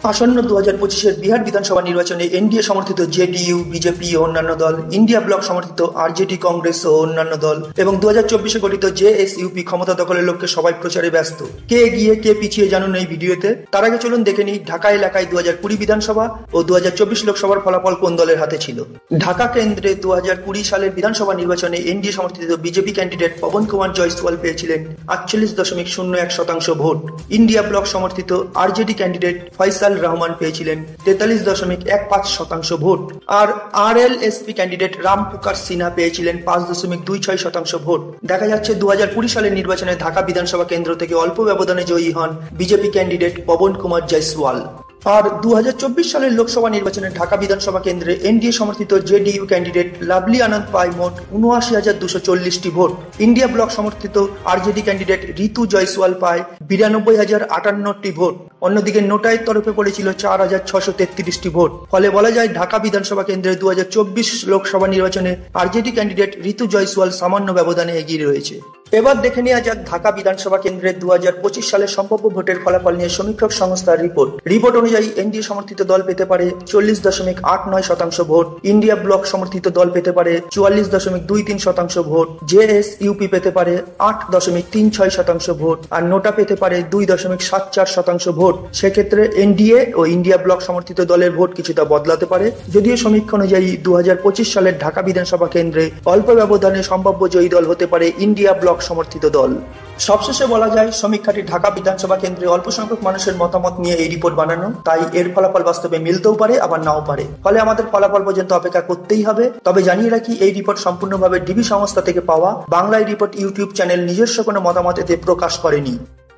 আসন্ন 2025-এর বিহার বিধানসভা নির্বাচনে এনডিএ সমর্থিত জেডিইউ, বিজেপি ও অন্যান্য দল, ইন্ডিয়া ব্লক সমর্থিত আরজেডি, কংগ্রেস ও অন্যান্য দল এবং 2024-এ গঠিত জেএসইউপি ক্ষমতা দখলের লক্ষ্যে সবাই প্রচারে ব্যস্ত। কে এগিয়ে কে পিছিয়ে জানুন এই ভিডিওতে। তার আগে চলুন দেখে নিই ঢাকা এলাকায় 2020 বিধানসভা ও 2024 লোকসভার ফলাফল কোন দলের হাতে ছিল। ঢাকা কেন্দ্রে 2020 সালের বিধানসভা নির্বাচনে এনডিএ সমর্থিত বিজেপি ক্যান্ডিডেট পবন কুমার জয়সওয়াল পেয়েছিলেন 48.01% ভোট। ইন্ডিয়া ব্লক সমর্থিত আরজেডি ক্যান্ডিডেট ফয়সাল রহমান পেয়েছিলেন 43.15% ভোট। আর আরএলএসপি ক্যান্ডিডেট রাম পুকার সিনহা পেয়েছিলেন 5.26% ভোট। দেখা যাচ্ছে 2020 সালের নির্বাচনে ঢাকা বিধানসভা কেন্দ্র থেকে অল্প ব্যবধানে জয়ী হন বিজেপি ক্যান্ডিডেট পবন কুমার জয়সওয়াল। আর 2024 সালের লোকসভা নির্বাচনে ঢাকা বিধানসভা কেন্দ্রে এনডিএ সমর্থিত জেডিইউ ক্যান্ডিডেট লাভলি আনন্দ পায় মোট 79,240টি ভোট। ইন্ডিয়া ব্লক সমর্থিত আরজেডি ক্যান্ডিডেট ঋতু জয়সওয়াল পায় 92,058টি ভোট। অন্যদিকে নোটাইয়ের তরফে পড়েছিল 4,633টি ভোট। ফলে বলা যায় ঢাকা বিধানসভা কেন্দ্রে 2024 লোকসভা নির্বাচনে আরজেডি ক্যান্ডিডেট ঋতু জয়সওয়াল সামান্য ব্যবধানে এগিয়ে রয়েছে। এবার দেখে নেওয়া যাক ঢাকা বিধানসভা কেন্দ্রের 2025 সালের সম্ভাব্য ভোটের ফলাফল নিয়ে সমীক্ষক সংস্থার রিপোর্ট অনুযায়ী এনডিএ সমর্থিত দল পেতে পারে 40.89% ভোট, ইন্ডিয়া ব্লক সমর্থিত দল পেতে পারে 44.23% ভোট, জেএসইউপি পেতে পারে 8.36% ভোট আর নোটা পেতে পারে 2.74% ভোট। সেক্ষেত্রে এনডিএ ও ইন্ডিয়া ব্লক সমর্থিত দলের ভোট কিছুটা বদলাতে পারে। যদিও সমীক্ষা অনুযায়ী 2025 সালের ঢাকা বিধানসভা কেন্দ্রে অল্প ব্যবধানে সম্ভাব্য জয়ী দল হতে পারে ইন্ডিয়া ব্লক সমর্থিত দল। সবশেষে বলা যায় সমীক্ষাটি ঢাকা বিধানসভা কেন্দ্রে অল্প সংখ্যক মানুষের মতামত নিয়ে এই রিপোর্ট বানানো, তাই এর ফলাফল বাস্তবে মিলতেও পারে আবার নাও পারে। ফলে আমাদের ফলাফল পর্যন্ত অপেক্ষা করতেই হবে। তবে জানিয়ে রাখি এই রিপোর্ট সম্পূর্ণভাবে ডিবি সংস্থা থেকে পাওয়া। বাংলায় রিপোর্ট ইউটিউব চ্যানেল নিজস্ব কোনো মতামত এতে প্রকাশ করেনি।